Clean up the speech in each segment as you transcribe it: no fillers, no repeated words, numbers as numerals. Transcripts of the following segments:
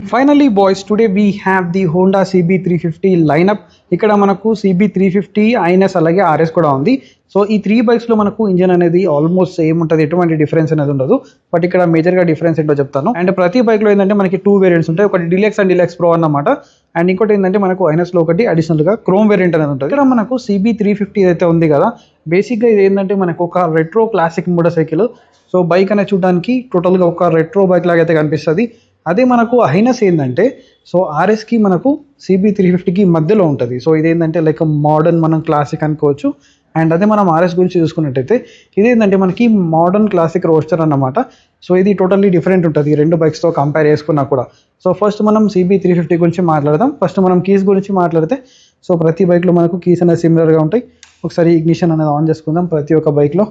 Finally boys, today we have the Honda CB350 lineup. ఇక్కడ మనకు CB350 INS అలాగే RS కూడా ఉంది. సో ఈ 3 బైక్స్ లో మనకు ఇంజిన్ అనేది ఆల్మోస్ట్ సేమ్ ఉంటుంది, ఎటువంటి డిఫరెన్స్ అనేది ఉండదు. బట్ ఇక్కడ మేజర్ గా డిఫరెన్స్ ఏంటో చెప్తాను. అండ్ ప్రతి బైక్ లో ఏంటంటే మనకి 2 వేరియంట్స్ ఉంటాయి, ఒకటి డిలక్స్ అండ్ డిలక్స్ ప్రో అన్నమాట. అండ్ ఇంకోటి ఏంటంటే మనకు INS లో ఒకటి అడిషనల్ గా క్రోమ్ వేరియంట్ అనేది ఉంటుంది. ఇక్కడ మనకు CB350 అయితే ఉంది కదా, బేసిక్ గా ఇది ఏంటంటే మనకు ఒక retro classic motor cycle. So bike అనేది చూడడానికి టోటల్ గా ఒక రెట్రో బైక్ లాగా అయితే కనిపిస్తుంది. అదే మనకు ఐనస్ ఏంటంటే సో ఆర్ఎస్కి మనకు CB350కి మధ్యలో ఉంటుంది. సో ఇదేంటంటే లైక్ మోడర్న్ మనం క్లాసిక్ అనుకోవచ్చు. అండ్ అదే మనం ఆర్ఎస్ గురించి చూసుకున్నట్టయితే ఇదేంటంటే మనకి మోడర్న్ క్లాసిక్ రోస్టర్ అన్నమాట. సో ఇది టోటల్లీ డిఫరెంట్ ఉంటుంది రెండు బైక్స్తో కంపేర్ చేసుకున్నా కూడా. సో ఫస్ట్ మనం CB350 గురించి మాట్లాడదాం. ఫస్ట్ మనం కీస్ గురించి మాట్లాడితే సో ప్రతి బైక్లో మనకు కీస్ అనేది సిమిలర్గా ఉంటాయి. ఒకసారి ఇగ్నిషన్ అనేది ఆన్ చేసుకుందాం ప్రతి ఒక్క బైక్లో.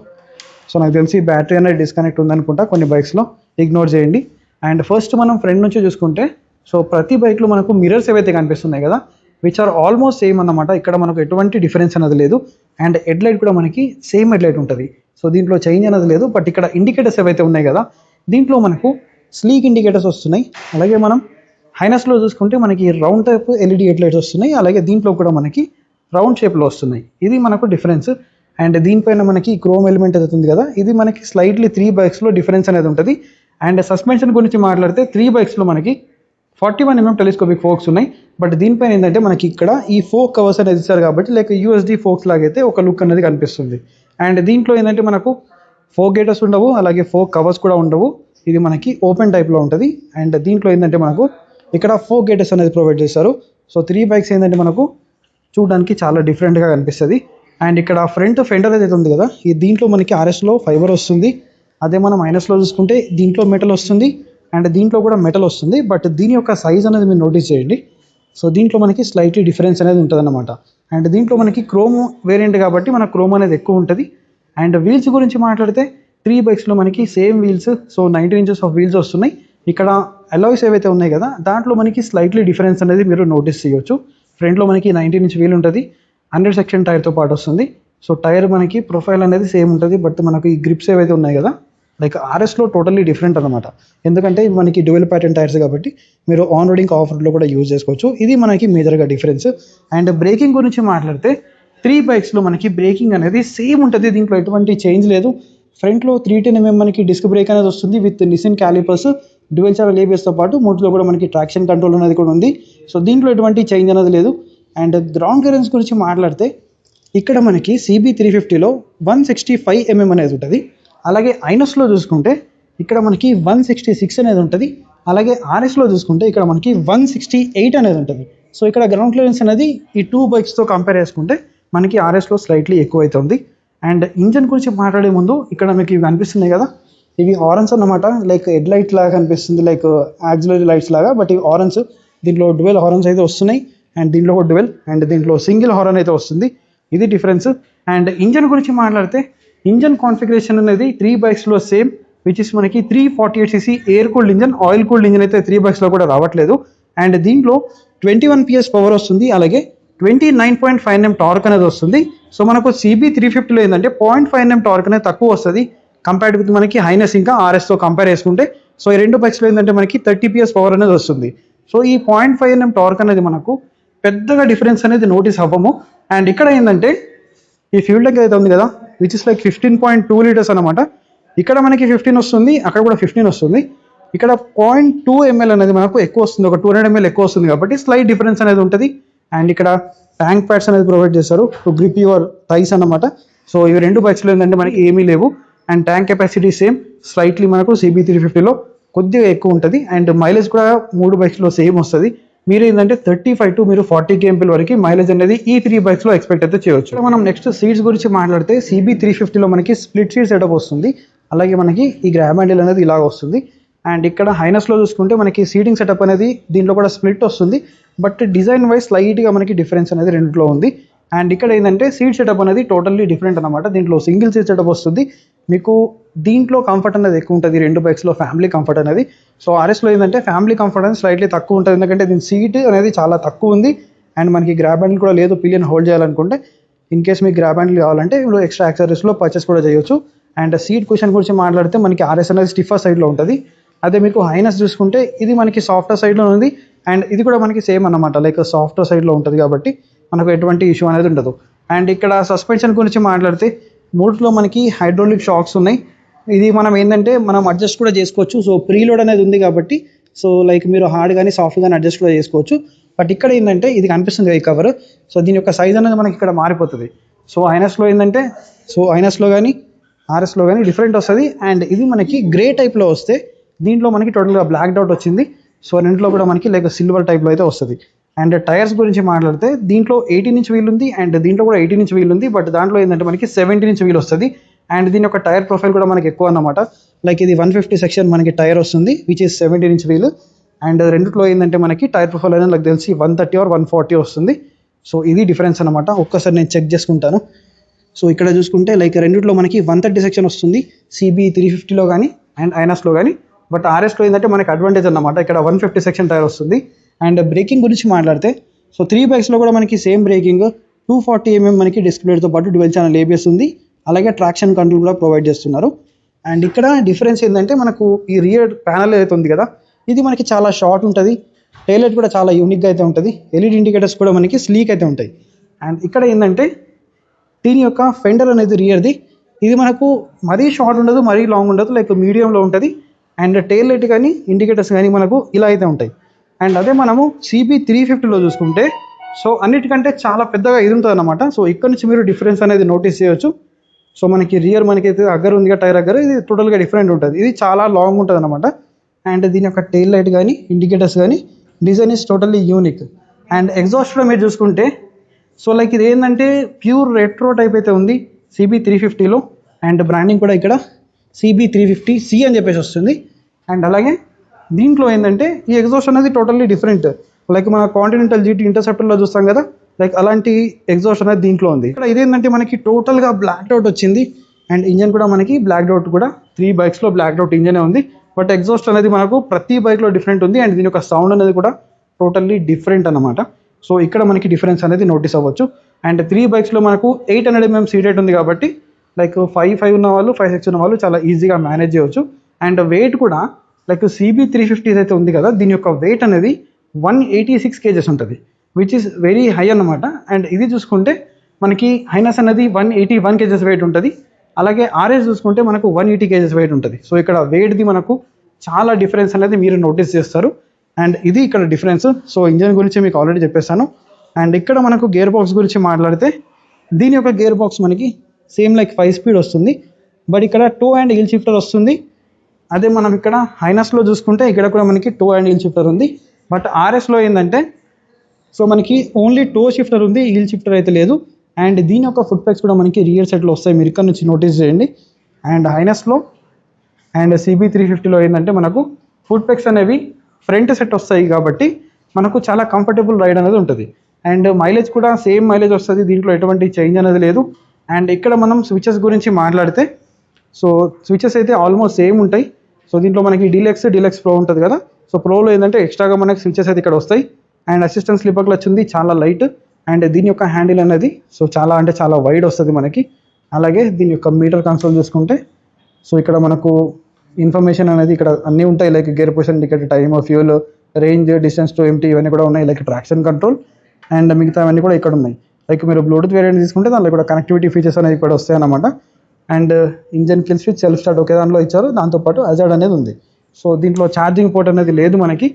సో నాకు తెలిసి బ్యాటరీ అనేది డిస్కనెక్ట్ ఉందనుకుంటా కొన్ని బైక్స్లో, ఇగ్నోర్ చేయండి. అండ్ ఫస్ట్ మనం ఫ్రంట్ నుంచి చూసుకుంటే సో ప్రతి బైక్లో మనకు మిర్రర్స్ ఏవైతే కనిపిస్తున్నాయి కదా, విచ్ ఆర్ ఆల్మోస్ట్ సేమ్ అన్నమాట. ఇక్కడ మనకు ఎటువంటి డిఫరెన్స్ అనేది లేదు. అండ్ హెడ్ లైట్ కూడా మనకి సేమ్ హెడ్ లైట్ ఉంటుంది. సో దీంట్లో చేంజ్ అనేది లేదు. బట్ ఇక్కడ ఇండికేటర్స్ ఏవైతే ఉన్నాయి కదా, దీంట్లో మనకు స్లీక్ ఇండికేటర్స్ వస్తున్నాయి. అలాగే మనం హైనస్లో చూసుకుంటే మనకి round type LED head lights వస్తున్నాయి. అలాగే దీంట్లో కూడా మనకి రౌండ్ షేప్లో వస్తున్నాయి. ఇది మనకు డిఫరెన్స్. అండ్ దీనిపైన మనకి క్రోమ్ ఎలిమెంట్ అవుతుంది కదా, ఇది మనకి స్లైట్లీ 3 బైక్స్లో డిఫరెన్స్ అనేది ఉంటుంది. అండ్ సస్పెన్షన్ గురించి మాట్లాడితే 3 బైక్స్లో మనకి 41mm టెలిస్కోపిక్ ఫోక్స్ ఉన్నాయి. బట్ దీనిపైన ఏంటంటే మనకి ఇక్కడ ఈ ఫోక్ కవర్స్ అనేది ఇస్తారు కాబట్టి లైక్ USD ఫోక్స్ లాగైతే ఒక లుక్ అనేది కనిపిస్తుంది. అండ్ దీంట్లో ఏంటంటే మనకు ఫోక్ గేటర్స్ ఉండవు, అలాగే ఫోక్ కవర్స్ కూడా ఉండవు. ఇది మనకి ఓపెన్ టైప్లో ఉంటుంది. అండ్ దీంట్లో ఏంటంటే మనకు ఇక్కడ ఫోక్ గేటర్స్ అనేది ప్రొవైడ్ చేస్తారు. సో 3 బైక్స్ ఏంటంటే మనకు చూడడానికి చాలా డిఫరెంట్గా కనిపిస్తుంది. అండ్ ఇక్కడ ఫ్రంట్ ఫెండర్ ఏదైతే ఉంది కదా, ఈ దీంట్లో మనకి RSలో ఫైబర్ వస్తుంది. అదే మనం INSలో చూసుకుంటే దీంట్లో మెటల్ వస్తుంది అండ్ దీంట్లో కూడా మెటల్ వస్తుంది. బట్ దీని యొక్క సైజ్ అనేది మీరు నోటీస్ చేయండి. సో దీంట్లో మనకి స్లైట్లీ డిఫరెన్స్ అనేది ఉంటుంది అన్నమాట. అండ్ దీంట్లో మనకి క్రోమ్ వేరియంట్ కాబట్టి మన క్రోమ్ అనేది ఎక్కువ ఉంటుంది. అండ్ వీల్స్ గురించి మాట్లాడితే 3 బైక్స్లో మనకి same wheels, so 19 inches of wheels వస్తున్నాయి. ఇక్కడ అలాయ్స్ ఏవైతే ఉన్నాయి కదా, దాంట్లో మనకి స్లైట్లీ డిఫరెన్స్ అనేది మీరు నోటీస్ చేయొచ్చు. ఫ్రంట్లో మనకి 19 inch వీల్ ఉంటుంది, 100 section టైర్తో పాటు వస్తుంది. సో టైర్ మనకి ప్రొఫైల్ అనేది సేమ్ ఉంటుంది. బట్ మనకు ఈ గ్రిప్స్ ఏవైతే ఉన్నాయి కదా, లైక్ RSలో టోటల్లీ డిఫరెంట్ అనమాట. ఎందుకంటే మనకి డ్యూయల్ ప్యాటర్న్ టైర్స్ కాబట్టి మీరు ఆన్ రోడింగ్ ఆఫ్ రోడ్లో కూడా యూజ్ చేసుకోవచ్చు. ఇది మనకి మేజర్గా డిఫరెన్స్. అండ్ బ్రేకింగ్ గురించి మాట్లాడితే 3 బైక్స్లో మనకి బ్రేకింగ్ అనేది సేమ్ ఉంటుంది. దీంట్లో ఎటువంటి చేంజ్ లేదు. ఫ్రంట్లో 310mm మనకి డిస్క్ బ్రేక్ అనేది వస్తుంది విత్ నిసిన్ క్యాలిపర్స్, డ్యూయల్ ఛానల్ ABSతో పాటు మూడులో కూడా మనకి ట్రాక్షన్ కంట్రోల్ అనేది కూడా ఉంది. సో దీంట్లో ఎటువంటి చేంజ్ అనేది లేదు. అండ్ గ్రౌండ్ క్లియరెన్స్ గురించి మాట్లాడితే ఇక్కడ మనకి CB350లో 165mm అనేది ఉంటుంది. అలాగే ఐనస్లో చూసుకుంటే ఇక్కడ మనకి 166 అనేది ఉంటుంది. అలాగే RSలో చూసుకుంటే ఇక్కడ మనకి 168 అనేది ఉంటుంది. సో ఇక్కడ గ్రౌండ్ క్లియరెన్స్ అనేది ఈ 2 బైక్స్తో కంపేర్ చేసుకుంటే మనకి RSలో స్లైట్లీ ఎక్కువ అవుతుంది. అండ్ ఇంజన్ గురించి మాట్లాడే ముందు ఇక్కడ మీకు ఇవి అనిపిస్తున్నాయి కదా, ఇవి ఆరెంజ్ అన్నమాట. లైక్ హెడ్ లైట్ లాగా కనిపిస్తుంది, లైక్ యాక్సిలరీ లైట్స్ లాగా. బట్ ఇవి ఆరెంజ్, దీంట్లో డ్యూయల్ హార్న్స్ అయితే వస్తున్నాయి. అండ్ దీంట్లో ఒక డ్యూయల్ అండ్ దీంట్లో సింగిల్ హార్న్ అయితే వస్తుంది. ఇది డిఫరెన్స్. అండ్ ఇంజన్ గురించి మాట్లాడితే ఇంజన్ కాన్ఫిగరేషన్ అనేది 3 బైక్స్లో సేమ్, విచ్ ఇస్ మనకి 348cc air cooled engine. Oil cooled engine అయితే 3 బైక్స్లో కూడా రావట్లేదు. అండ్ దీంట్లో 21 PS పవర్ వస్తుంది. అలాగే 29.5 Nm టార్క్ అనేది వస్తుంది. సో మనకు CB350లో ఏంటంటే 0.5 Nm టార్క్ అనేది తక్కువ వస్తుంది కంపేర్డ్ విత్ మనకి హైనస్ ఇంకా RSతో కంపేర్ చేసుకుంటే. సో ఈ 2 బైక్స్లో ఏంటంటే మనకి 30 PS పవర్ అనేది వస్తుంది. సో ఈ 0.5 Nm టార్క్ అనేది మనకు పెద్దగా డిఫరెన్స్ అనేది నోటీస్ అవ్వము. అండ్ ఇక్కడ ఏంటంటే ఈ ఫ్యూల్ ట్యాంక్ అయితే ఉంది కదా, విచ్ ఇస్ లైక్ 15.2 లీటర్స్ అనమాట. ఇక్కడ మనకి 15 వస్తుంది, అక్కడ కూడా 15 వస్తుంది. ఇక్కడ 0.2 ml అనేది మనకు ఎక్కువ వస్తుంది, ఒక 200 ml ఎక్కువ వస్తుంది కాబట్టి స్లైట్ డిఫరెన్స్ అనేది ఉంటుంది. అండ్ ఇక్కడ ట్యాంక్ ప్యాడ్స్ అనేది ప్రొవైడ్ చేస్తారు టు గ్రిప్ యువర్ థైస్ అనమాట. సో ఇవి 2 బైక్స్లో ఏంటంటే మనకి ఏమీ లేవు. And tank capacity same, slightly మనకు CB350లో కొద్దిగా ఎక్కువ ఉంటుంది. అండ్ మైలేజ్ కూడా 3 బైక్స్లో సేమ్ వస్తుంది. మీరు ఏంటంటే 35 to 40 kmpl వరకు మైలేజ్ అనేది ఈ 3 బైక్స్లో ఎక్స్పెక్ట్ అయితే చేయొచ్చు. మనం నెక్స్ట్ సీట్స్ గురించి మాట్లాడితే CB350లో మనకి స్ప్లిట్ సీట్ సెటప్ వస్తుంది. అలాగే మనకి ఈ గ్రాబ్ హ్యాండిల్ అనేది ఇలాగ వస్తుంది. అండ్ ఇక్కడ హైనస్లో చూసుకుంటే మనకి సీటింగ్ సెటప్ అనేది దీంట్లో కూడా స్ప్లిట్ వస్తుంది. బట్ డిజైన్ వైజ్ స్లైట్గా మనకి డిఫరెన్స్ అనేది రెండులో ఉంది. అండ్ ఇక్కడ ఏంటంటే సీట్ సెటప్ అనేది టోటల్లీ డిఫరెంట్ అనమాట. దీంట్లో సింగిల్ సీట్ సెటప్ వస్తుంది. మీకు దీంట్లో కంఫర్ట్ అనేది ఎక్కువ ఉంటుంది 2 బైక్స్లో, ఫ్యామిలీ కంఫర్ట్ అనేది. సో RSలో ఏంటంటే ఫ్యామిలీ కంఫర్ట్ అనేది స్లైట్లీ తక్కువ ఉంటుంది, ఎందుకంటే దీని సీట్ అనేది చాలా తక్కువ ఉంది. అండ్ మనకి గ్రాబ్ హ్యాండిల్ కూడా లేదు పిలియన్ హోల్డ్ చేయాలనుకుంటే. ఇన్ కేస్ మీకు గ్రాబ్ హ్యాండిల్ కావాలంటే ఇప్పుడు ఎక్స్ట్రా యాక్సెసరీస్లో పర్చేస్ కూడా చేయొచ్చు. అండ్ సీట్ కుషన్ గురించి మాట్లాడితే మనకి RS అనేది స్టిఫర్ సైడ్లో ఉంటుంది. అదే మీకు హైనస్ చూసుకుంటే ఇది మనకి సాఫ్ట్వేర్ సైడ్లో ఉంది అండ్ ఇది కూడా మనకి సేమ్ అన్నమాట, లైక్ సాఫ్ట్వేర్ సైడ్లో ఉంటుంది కాబట్టి మనకు ఎటువంటి ఇష్యూ అనేది ఉండదు. అండ్ ఇక్కడ సస్పెన్షన్ గురించి మాట్లాడితే మూడిలో మనకి హైడ్రాలిక్ షాక్స్ ఉన్నాయి. ఇది మనం ఏంటంటే మనం అడ్జస్ట్ కూడా చేసుకోవచ్చు. సో ప్రీలోడ్ అనేది ఉంది కాబట్టి సో లైక్ మీరు హార్డ్ కానీ సాఫ్ట్ కానీ అడ్జస్ట్ కూడా చేసుకోవచ్చు. బట్ ఇక్కడ ఏంటంటే ఇది కనిపిస్తుంది ఈ కవర్, సో దీని యొక్క సైజ్ అనేది మనకి ఇక్కడ మారిపోతుంది. సో ఐనస్లో ఏంటంటే సో ఐనస్లో కానీ ఆర్ఎస్లో కానీ డిఫరెంట్ వస్తుంది. అండ్ ఇది మనకి గ్రే టైప్లో వస్తే దీంట్లో మనకి టోటల్గా బ్లాక్ డౌట్ వచ్చింది. సో రెంట్లో కూడా మనకి లైక్ సిల్వర్ టైప్లో అయితే వస్తుంది. అండ్ టైర్స్ గురించి మాట్లాడితే దీంట్లో 18 ఇంచ్ వీల్ ఉంది అండ్ దీంట్లో కూడా 18 ఇంచ్ వీల్ ఉంది. బట్ దాంట్లో ఏంటంటే మనకి 17 ఇంచ్ వీల్ వస్తుంది. అండ్ దీని యొక్క టైర్ ప్రొఫైల్ కూడా మనకి ఎక్కువ అన్నమాట, లైక్ ఇది 150 సెక్షన్ మనకి టైర్ వస్తుంది which is 17 inch wheel. And రెండిట్లో ఏంటంటే మనకి టైర్ ప్రొఫైల్ అనేది నాకు తెలిసి 130 or 140 వస్తుంది. సో ఇది డిఫరెన్స్ అనమాట. ఒక్కసారి నేను చెక్ చేసుకుంటాను. సో ఇక్కడ చూసుకుంటే లైక్ రెండిట్లో మనకి 130 సెక్షన్ వస్తుంది CB 350లో కానీ అండ్ ఐనస్లో కానీ. బట్ ఆర్ఎస్లో ఏంటంటే మనకి అడ్వాంటేజ్ అన్నమాట, ఇక్కడ 150 సెక్షన్ టైర్ వస్తుంది. అండ్ బ్రేకింగ్ గురించి మాట్లాడితే సో 3 బైక్స్లో కూడా మనకి సేమ్ బ్రేకింగ్ 240 mm మనకి డిస్క్ ప్లేట్తో పాటు డ్యువల్ ఛానల్ ABS ఉంది. అలాగే ట్రాక్షన్ కంట్రోల్ కూడా ప్రొవైడ్ చేస్తున్నారు. అండ్ ఇక్కడ డిఫరెన్స్ ఏంటంటే మనకు ఈ రియర్ ప్యానల్ ఏదైతే ఉంది కదా ఇది మనకి చాలా షార్ట్ ఉంటుంది. టైలైట్ కూడా చాలా యూనిక్గా అయితే ఉంటుంది. LED ఇండికేటర్స్ కూడా మనకి స్లీక్ అయితే ఉంటాయి. అండ్ ఇక్కడ ఏంటంటే దీని యొక్క ఫెండర్ అనేది రియర్ది, ఇది మనకు మరీ షార్ట్ ఉండదు మరీ లాంగ్ ఉండదు, లైక్ మీడియంలో ఉంటుంది. అండ్ టైల్ లైట్ కానీ ఇండికేటర్స్ కానీ మనకు ఇలా అయితే ఉంటాయి. అండ్ అదే మనము CB 350లో చూసుకుంటే సో అన్నిటికంటే చాలా పెద్దగా ఇది ఉంటుంది అన్నమాట. సో ఇక్కడ నుంచి మీరు డిఫరెన్స్ అనేది నోటీస్ చేయొచ్చు. సో మనకి రియర్ మనకైతే అగ్గర్ ఉంది టైర్ అగ్గర్, ఇది టోటల్గా డిఫరెంట్ ఉంటుంది, ఇది చాలా లాంగ్ ఉంటుంది అనమాట. అండ్ దీని యొక్క టైల్ లైట్ కానీ ఇండికేటర్స్ కానీ design is totally unique. And ఎగ్జాస్ట్లో మీరు చూసుకుంటే సో లైక్ ఇది ఏంటంటే ప్యూర్ రెట్రో టైప్ అయితే ఉంది CB 350లో. అండ్ బ్రాండింగ్ కూడా ఇక్కడ CB 350C అని చెప్పేసి వస్తుంది. అండ్ అలాగే దీంట్లో ఏంటంటే ఈ ఎగ్జాస్ట్ అనేది టోటల్లీ డిఫరెంట్, లైక్ మన కాంటినెంటల్ GT ఇంటర్సెప్టర్లో చూస్తాం కదా లైక్ అలాంటి ఎగ్జాస్ట్ అనేది దీంట్లో ఉంది. ఇక్కడ ఇదేంటంటే మనకి టోటల్గా బ్లాక్ అవుట్ వచ్చింది. అండ్ ఇంజన్ కూడా మనకి బ్లాక్ అవుట్ కూడా 3 బైక్స్లో బ్లాక్ అవుట్ ఇంజనే ఉంది. బట్ ఎగ్జాస్ట్ అనేది మనకు ప్రతి బైక్లో డిఫరెంట్ ఉంది. అండ్ దీని యొక్క సౌండ్ అనేది కూడా టోటల్లీ డిఫరెంట్ అన్నమాట. సో ఇక్కడ మనకి డిఫరెన్స్ అనేది నోటీస్ అవ్వచ్చు. అండ్ 3 బైక్స్లో మనకు 800 mm సీట్ రేట్ ఉంది కాబట్టి లైక్ 5'5" ఉన్న వాళ్ళు 5'6" ఉన్న వాళ్ళు చాలా ఈజీగా మేనేజ్ చేయవచ్చు. అండ్ వెయిట్ కూడా లైక్ CB 350 అయితే ఉంది కదా దీని యొక్క వెయిట్ అనేది 186 kgs ఉంటుంది విచ్ ఇస్ వెరీ హై అన్నమాట. అండ్ ఇది చూసుకుంటే మనకి హైనస్ అనేది 181 kgs వెయిట్ ఉంటుంది. అలాగే RS చూసుకుంటే మనకు 180 kgs వెయిట్ ఉంటుంది. సో ఇక్కడ వెయిట్ది మనకు చాలా డిఫరెన్స్ అనేది మీరు నోటీస్ చేస్తారు. అండ్ ఇది ఇక్కడ డిఫరెన్స్. సో ఇంజన్ గురించి మీకు ఆల్రెడీ చెప్పేస్తాను. అండ్ ఇక్కడ మనకు గేర్ బాక్స్ గురించి మాట్లాడితే దీని యొక్క గేర్ బాక్స్ మనకి సేమ్ లైక్ 5 స్పీడ్ వస్తుంది. బట్ ఇక్కడ టో అండ్ హీల్ షిఫ్టర్ వస్తుంది. అదే మనం ఇక్కడ హైనస్లో చూసుకుంటే ఇక్కడ కూడా మనకి టో అండ్ హీల్ షిఫ్టర్ ఉంది. బట్ RSలో ఏంటంటే సో మనకి ఓన్లీ టో షిఫ్టర్ ఉంది, హీల్ షిఫ్టర్ అయితే లేదు. అండ్ దీని యొక్క ఫుట్ పెక్స్ కూడా మనకి రియర్ సైడ్లో వస్తాయి, మీరు ఇక్కడ నుంచి నోటీస్ చేయండి. అండ్ హైనస్లో అండ్ CB 350లో ఏంటంటే మనకు ఫుట్ పెక్స్ అనేవి ఫ్రంట్ సెట్ వస్తాయి కాబట్టి మనకు చాలా కంఫర్టబుల్ రైడ్ అనేది ఉంటుంది. అండ్ మైలేజ్ కూడా సేమ్ మైలేజ్ వస్తుంది, దీంట్లో ఎటువంటి చేంజ్ అనేది లేదు. అండ్ ఇక్కడ మనం స్విచెస్ గురించి మాట్లాడితే సో స్విచెస్ అయితే ఆల్మోస్ట్ సేమ్ ఉంటాయి. సో దీంట్లో మనకి డీలక్స్ ప్రో ఉంటుంది కదా, సో ప్రోలో ఏంటంటే ఎక్స్ట్రాగా మనకి స్విచెస్ అయితే ఇక్కడ వస్తాయి. అండ్ అసిస్టెంట్ స్లిప్పర్ క్లచ్ ఉంది, చాలా లైట్. అండ్ దీని యొక్క హ్యాండిల్ అనేది సో చాలా అంటే చాలా వైడ్ వస్తుంది మనకి. అలాగే దీని యొక్క మీటర్ కన్సోల్ చూసుకుంటే సో ఇక్కడ మనకు ఇన్ఫర్మేషన్ అనేది ఇక్కడ అన్నీ ఉంటాయి, like gear position indicator, time, fuel, range, distance to empty ఇవన్నీ కూడా ఉన్నాయి, లైక్ ట్రాక్షన్ కంట్రోల్. అండ్ మిగతా అవన్నీ కూడా ఇక్కడ ఉన్నాయి. లైక్ మీరు బ్లూటూత్ వేరియంట్ తీసుకుంటే దాంట్లో కూడా కనెక్టివిటీ ఫీచర్స్ అనేవి ఇక్కడ వస్తాయి అన్నమాట. And engine kill switch, self start ఒకే దాంట్లో ఇచ్చారు, దాంతోపాటు అజాడ్ అనేది ఉంది. సో దీంట్లో ఛార్జింగ్ పోర్ట్ అనేది లేదు మనకి.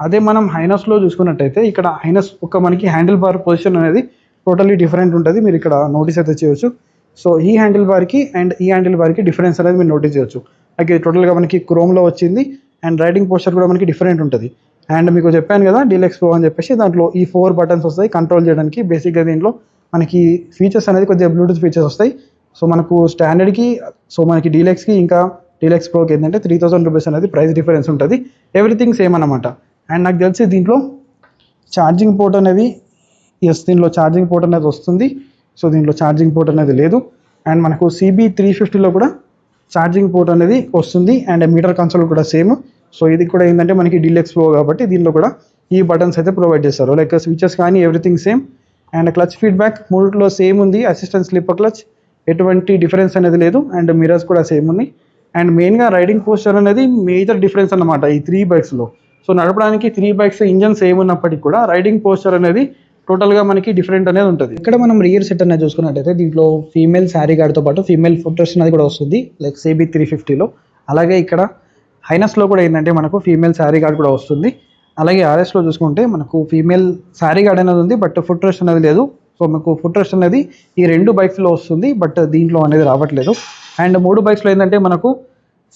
అదే మనం హైనస్లో చూసుకున్నట్టయితే ఇక్కడ హైనస్ ఒక మనకి హ్యాండిల్ బార్ పొజిషన్ అనేది టోటల్లీ డిఫరెంట్ ఉంటుంది, మీరు ఇక్కడ నోటీస్ అయితే చేయొచ్చు. సో ఈ హ్యాండిల్ బార్కి అండ్ ఈ హ్యాండిల్ బార్కి డిఫరెన్స్ అనేది మీరు నోటీస్ చేయొచ్చు. అలాగే టోటల్గా మనకి క్రోమ్లో వచ్చింది. అండ్ రైడింగ్ పోస్చర్ కూడా మనకి డిఫరెంట్ ఉంటుంది. అండ్ మీకు చెప్పాను కదా డీలక్స్ ప్రో అని చెప్పేసి, దాంట్లో ఈ 4 బటన్స్ వస్తాయి కంట్రోల్ చేయడానికి. బేసిక్గా దీంట్లో మనకి ఫీచర్స్ అనేది కొద్దిగా బ్లూటూత్ ఫీచర్స్ వస్తాయి. సో మనకు స్టాండర్డ్కి సో మనకి డీలక్స్కి ఇంకా డీలక్స్ ప్రోకి ఏంటంటే 3000 రూపీస్ అనేది ప్రైస్ డిఫరెన్స్ ఉంటుంది. ఎవ్రీథింగ్ సేమ్ అన్నమాట. అండ్ నాకు తెలిసి దీంట్లో ఛార్జింగ్ పోర్ట్ అనేది దీంట్లో ఛార్జింగ్ పోర్ట్ అనేది వస్తుంది. సో దీంట్లో ఛార్జింగ్ పోర్ట్ అనేది లేదు. అండ్ మనకు CB 350లో కూడా ఛార్జింగ్ పోర్ట్ అనేది వస్తుంది. అండ్ మీటర్ కన్సోల్ కూడా సేమ్. సో ఇది కూడా ఏంటంటే మనకి డీలక్స్ ప్రో కాబట్టి దీనిలో కూడా ఈ బటన్స్ అయితే ప్రొవైడ్ చేస్తారు, లైక్ స్విచెస్ కానీ everything same. And clutch feedback మూడిట్లో సేమ్ ఉంది, అసిస్టెంట్ స్లిప్పర్ క్లచ్ ఎటువంటి డిఫరెన్స్ అనేది లేదు. అండ్ మిరర్స్ కూడా సేమ్ ఉన్నాయి. అండ్ మెయిన్గా రైడింగ్ పోస్చర్ అనేది మేజర్ డిఫరెన్స్ అన్నమాట ఈ 3 బైక్స్లో. సో నడపడానికి 3 బైక్స్ ఇంజన్ సేమ్ ఉన్నప్పటికీ కూడా రైడింగ్ పోస్చర్ అనేది టోటల్గా మనకి డిఫరెంట్ అనేది ఉంటుంది. ఇక్కడ మనం రియర్ సెట్ అనేది చూసుకున్నట్టయితే దీంట్లో ఫీమేల్ శారీ గార్డ్తో పాటు ఫీమేల్ ఫుట్ రెస్ట్ అనేది కూడా వస్తుంది లైక్ CB350లో. అలాగే ఇక్కడ హైనస్లో కూడా ఏంటంటే మనకు ఫీమేల్ శారీ గార్డ్ కూడా వస్తుంది. అలాగే RSలో చూసుకుంటే మనకు ఫీమేల్ శారీ గార్డ్ అనేది ఉంది, బట్ ఫుట్ రెస్ట్ అనేది లేదు. సో మనకు ఫుట్ రెస్ట్ అనేది ఈ 2 బైక్స్లో వస్తుంది, బట్ దీంట్లో అనేది రావట్లేదు. అండ్ 3 బైక్స్లో ఏంటంటే మనకు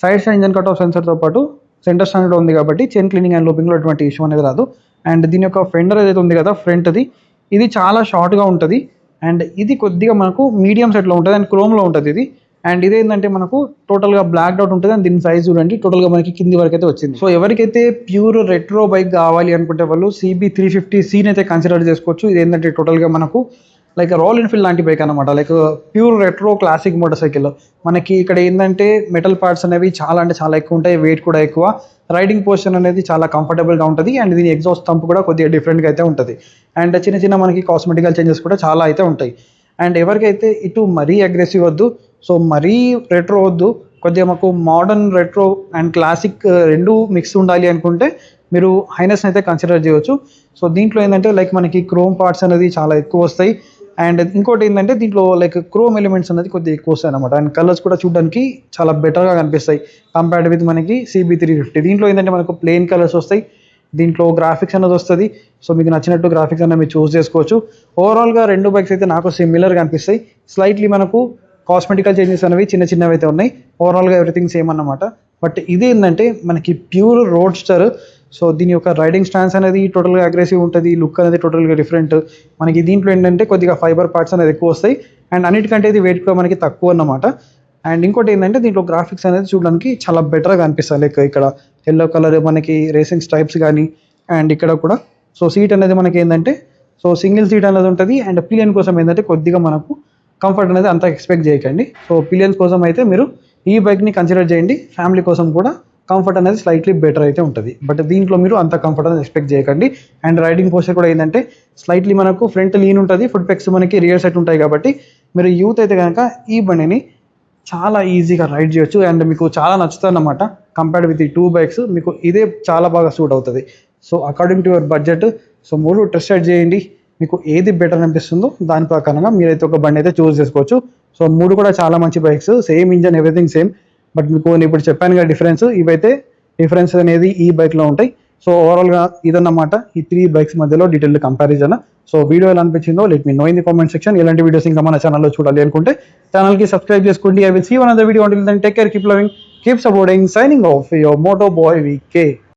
సైడ్ ఇంజన్ కట్ ఆఫ్ సెన్సర్తో పాటు సెంటర్ స్టాండ్ ఉంది కాబట్టి చైన్ క్లీనింగ్ అండ్ లూపింగ్లో ఎటువంటి ఇష్యూ అనేది రాదు. అండ్ దీని యొక్క ఫెండర్ ఏదైతే ఉంది కదా ఫ్రంట్ది, ఇది చాలా షార్ట్గా ఉంటుంది. అండ్ ఇది కొద్దిగా మనకు మీడియం సెట్లో ఉంటుంది అండ్ క్రోమ్లో ఉంటుంది ఇది. అండ్ ఇదేంటంటే మనకు టోటల్గా బ్లాక్ అవుట్ ఉంటుంది. అండ్ దీని సైజ్ చూడండి టోటల్గా మనకి కింది వరకు అయితే వచ్చింది. సో ఎవరికైతే ప్యూర్ రెట్రో బైక్ కావాలి అనుకుంటే వాళ్ళు CB350Cని అయితే కన్సిడర్ చేసుకోవచ్చు. ఇది ఏంటంటే టోటల్గా మనకు లైక్ రాయల్ ఎన్ఫీల్డ్ లాంటి బైక్ అనమాట, like pure retro classic motor cycle. మనకి ఇక్కడ ఏంటంటే మెటల్ పార్ట్స్ అనేవి చాలా అంటే చాలా ఎక్కువ ఉంటాయి, వెయిట్ కూడా ఎక్కువ, రైడింగ్ పొజిషన్ అనేది చాలా కంఫర్టబుల్గా ఉంటుంది. అండ్ దీని ఎగ్జాస్ట్ థంప్ కూడా కొద్దిగా డిఫరెంట్గా అయితే ఉంటుంది. అండ్ చిన్న చిన్న మనకి కాస్మెటికల్ చేంజెస్ కూడా చాలా అయితే ఉంటాయి. అండ్ ఎవరికైతే ఇటు మరీ అగ్రెసివ్ వద్దు, సో మరీ రెట్రో వద్దు, కొద్దిగా మాకు మోడర్న్ రెట్రో అండ్ క్లాసిక్ రెండు మిక్స్ ఉండాలి అనుకుంటే మీరు హైనస్ని అయితే కన్సిడర్ చేయవచ్చు. సో దీంట్లో ఏంటంటే లైక్ మనకి క్రోమ్ పార్ట్స్ అనేది చాలా ఎక్కువ వస్తాయి. అండ్ ఇంకోటి ఏంటంటే దీంట్లో లైక్ క్రోమ్ ఎలిమెంట్స్ అనేది కొద్దిగా ఎక్కువ వస్తాయి అనమాట. అండ్ కలర్స్ కూడా చూడడానికి చాలా బెటర్గా కనిపిస్తాయి కంపేర్డ్ విత్ మనకి CB350. దీంట్లో ఏంటంటే మనకు ప్లెయిన్ కలర్స్ వస్తాయి, దీంట్లో గ్రాఫిక్స్ అనేది వస్తుంది. సో మీకు నచ్చినట్టు గ్రాఫిక్స్ అనేది మీరు చూస్ చేసుకోవచ్చు. ఓవరాల్గా 2 బైక్స్ అయితే నాకు సిమిలర్గా అనిపిస్తాయి. స్లైట్లీ మనకు కాస్మెటికల్ చేంజెస్ అనేవి చిన్న చిన్నవి అయితే ఉన్నాయి. ఓవరాల్గా ఎవ్రీథింగ్ సేమ్ అన్నమాట. బట్ ఇదేంటంటే మనకి ప్యూర్ రోడ్స్టర్. సో దీని యొక్క రైడింగ్ స్టాన్స్ అనేది టోటల్గా అగ్రెసివ్ ఉంటుంది, లుక్ అనేది టోటల్గా డిఫరెంట్. మనకి దీంట్లో ఏంటంటే కొద్దిగా ఫైబర్ పార్ట్స్ అనేది ఎక్కువ వస్తాయి. అండ్ అన్నిటికంటే ఇది వెయిట్ కూడా మనకి తక్కువ అన్నమాట. అండ్ ఇంకోటి ఏంటంటే దీంట్లో గ్రాఫిక్స్ అనేది చూడడానికి చాలా బెటర్గా అనిపిస్తాయి. లైక్ ఇక్కడ ఎల్లో కలర్ మనకి రేసింగ్ స్ట్రైప్స్ కానీ, అండ్ ఇక్కడ కూడా సో సీట్ అనేది మనకి ఏంటంటే సో సింగిల్ సీట్ అనేది ఉంటుంది. అండ్ పిలియన్ కోసం ఏంటంటే కొద్దిగా మనకు కంఫర్ట్ అనేది అంత ఎక్స్పెక్ట్ చేయకండి. సో పిలియన్స్ కోసం అయితే మీరు ఈ బైక్ని కన్సిడర్ చేయండి. ఫ్యామిలీ కోసం కూడా కంఫర్ట్ అనేది స్లైట్లీ బెటర్ అయితే ఉంటుంది, బట్ దీంట్లో మీరు అంత కంఫర్ట్ అనేది ఎక్స్పెక్ట్ చేయకండి. అండ్ రైడింగ్ పోస్చర్ కూడా ఏంటంటే స్లైట్లీ మనకు ఫ్రంట్ లీన్ ఉంటుంది, ఫుట్ పెక్స్ మనకి రియర్ సెట్ ఉంటాయి కాబట్టి మీరు యూత్ అయితే కనుక ఈ బండిని చాలా ఈజీగా రైడ్ చేయొచ్చు. అండ్ మీకు చాలా నచ్చుతుంది అన్నమాట. కంపేర్డ్ విత్ ఈ 2 బైక్స్ మీకు ఇదే చాలా బాగా సూట్ అవుతుంది. So according to your budget so 3 test ride చేయండి, మీకు ఏది బెటర్ అనిపిస్తుందో దాని ప్రకారంగా మీరైతే ఒక బండి అయితే చూస్ చేసుకోవచ్చు. సో 3 కూడా చాలా మంచి bikes, same engine everything same. But మీకు నేను ఇప్పుడు చెప్పాను కదా డిఫరెన్స్, ఇవైతే డిఫరెన్స్ అనేది ఈ బైక్లో ఉంటాయి. సో ఓవరాల్గా ఇదన్నమాట ఈ 3 బైక్స్ మధ్యలో డీటెయిల్ కంపారిజన్. సో వీడియో ఎలా అనిపించిందో let me know in the comment section. ఇలాంటి వీడియోస్ ఇంకా మన ఛానల్లో చూడాలి అనుకుంటే ఛానల్కి సబ్స్క్రైబ్ చేసుకోండి. I will see one other video. Until then take care, keep loving, keep supporting. Signing off your moto boy VK.